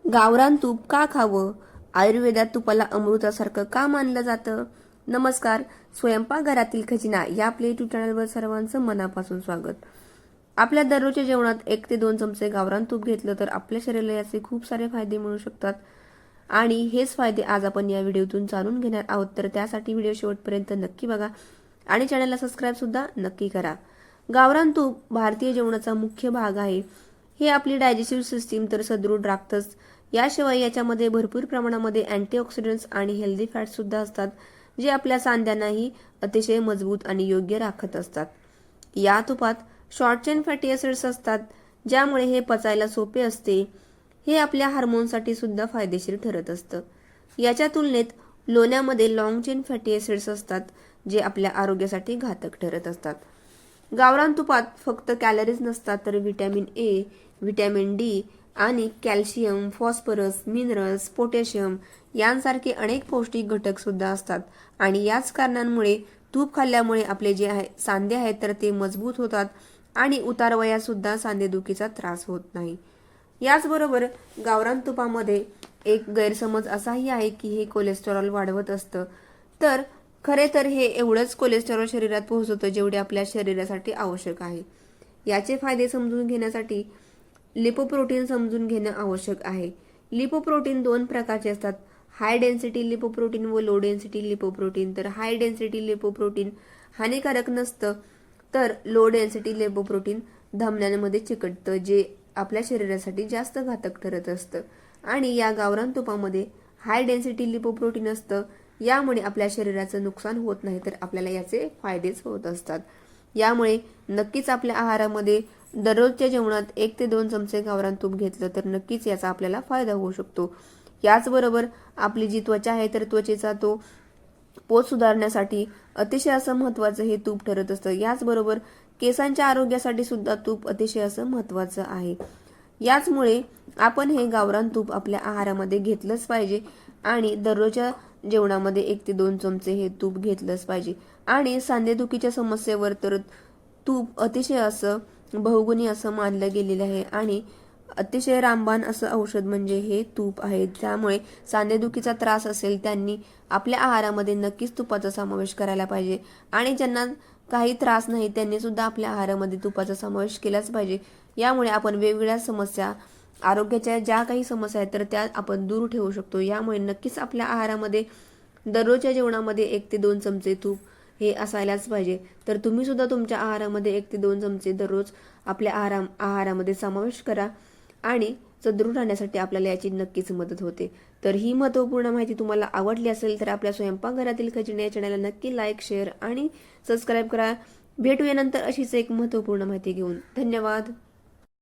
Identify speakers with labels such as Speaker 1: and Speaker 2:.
Speaker 1: गावरान तूप का खावं? आयुर्वेदात तुपाला अमृतासारखं का मानलं जातं? नमस्कार, स्वयंपाकघरातील खजिना या आपल्या युट्यूब चॅनलवर सर्वांचं मनापासून स्वागत. आपल्या दररोजच्या जेवणात 1 ते 2 चमचे गावरान तूप घेतलं तर आपल्या शरीराला याचे खूप सारे फायदे मिळू शकतात. आणि हेच फायदे आज आपण या व्हिडिओतून जाणून घेणार आहोत. तर त्यासाठी व्हिडिओ शेवटपर्यंत नक्की बघा आणि चॅनलला सबस्क्राईब सुद्धा नक्की करा. गावरान तूप भारतीय जेवणाचा मुख्य भाग आहे. हे आपली डायजेस्टिव्ह सिस्टीम तर सदृढ राखतच. याशिवाय याच्यामध्ये भरपूर प्रमाणामध्ये अँटीऑक्सिडंट्स आणि हेल्दी फॅट्स सुद्धा असतात, जे आपल्या सांध्यांनाही अतिशय मजबूत आणि योग्य राखत असतात. या तुपात शॉर्ट चेन फॅटी ॲसिड्स असतात, ज्यामुळे हे पचायला सोपे असते. हे आपल्या हार्मोनसाठी सुद्धा फायदेशीर ठरत असतं. याच्या तुलनेत लोण्यामध्ये लॉंग चेन फॅटी ॲसिड्स असतात, जे आपल्या आरोग्यासाठी घातक ठरत असतात. गावरान तुपात फक्त कॅलरीज नसतात, तर व्हिटॅमिन ए, व्हिटॅमिन डी आणि कॅल्शियम, फॉस्फरस, मिनरल्स, पोटॅशियम यांसारखे अनेक पौष्टिक घटक सुद्धा असतात. आणि याच कारणांमुळे तूप खाल्ल्यामुळे आपले जे सांधे आहेत तर ते मजबूत होतात आणि उतारवयात सुद्धा सांधेदुखीचा त्रास होत नाही. याचबरोबर गावरान तुपामध्ये एक गैरसमज असाही आहे की हे कोलेस्टेरॉल वाढवत असतं. तर खरे तर हे एवढंच कोलेस्टेरॉल शरीरात पोहोचवतं जेवढे आपल्या शरीरासाठी आवश्यक आहे. याचे फायदे समजून घेण्यासाठी लिपोप्रोटीन समजून घेणं आवश्यक आहे. लिपोप्रोटीन 2 प्रकारचे असतात, हाय डेन्सिटी लिपोप्रोटीन व लो डेन्सिटी लिपोप्रोटीन. तर हाय डेन्सिटी लिपोप्रोटीन हानिकारक नसतं, तर लो डेन्सिटी लिपोप्रोटीन धमन्यांमध्ये चिकटतं, जे आपल्या शरीरासाठी जास्त घातक ठरत असतं. आणि या गावरान तुपामध्ये हाय डेन्सिटी लिपोप्रोटीन असतं, यामुळे आपल्या शरीराचं नुकसान होत नाही, तर आपल्याला याचे फायदेच होत असतात. यामुळे नक्कीच आपल्या आहारामध्ये दररोजच्या जेवणात 1 ते 2 चमचे गावरान तूप घेतलं तर नक्कीच याचा आपल्याला फायदा होऊ शकतो. याचबरोबर आपली जी त्वचा आहे तर त्वचेचा तो पोत सुधारण्यासाठी अतिशय असं महत्त्वाचं हे तूप ठरत असतं. याचबरोबर केसांच्या आरोग्यासाठी सुद्धा तूप अतिशय असं महत्त्वाचं आहे. याचमुळे आपण हे गावरान तूप आपल्या आहारामध्ये घेतलंच पाहिजे आणि दररोजच्या जेवणामध्ये 1 ते 2 चमचे हे तूप घेतलंच पाहिजे. आणि सांधेदुखीच्या समस्येवर तर तूप अतिशय असं बहुगुणी असं मानलं गेलेलं आहे आणि अतिशय रामबाण असं औषध म्हणजे हे तूप आहे. त्यामुळे सांधेदुखीचा त्रास असेल त्यांनी आपल्या आहारामध्ये नक्कीच तुपाचा समावेश करायला पाहिजे. आणि ज्यांना काही त्रास नाही त्यांनी सुद्धा आपल्या आहारामध्ये तुपाचा समावेश केलाच पाहिजे. यामुळे आपण वेगवेगळ्या समस्या, आरोग्याच्या ज्या काही समस्या आहेत तर त्या आपण दूर ठेवू शकतो. यामुळे नक्कीच आपल्या आहारामध्ये दररोजच्या जेवणामध्ये 1 ते 2 चमचे तूप हे असायलाच पाहिजे. तर तुम्ही सुद्धा तुमच्या आहारामध्ये 1 ते 2 चमचे दररोज आपल्या आहारामध्ये समावेश करा आणि सदृढ राहण्यासाठी आपल्याला याची नक्कीच मदत होते. तर ही महत्त्वपूर्ण माहिती तुम्हाला आवडली असेल तर आपल्या स्वयंपाकघरातील खजिने या चॅनलला नक्की लाईक, शेअर आणि सबस्क्राईब करा. भेटूया नंतर अशीच एक महत्त्वपूर्ण माहिती घेऊन. धन्यवाद.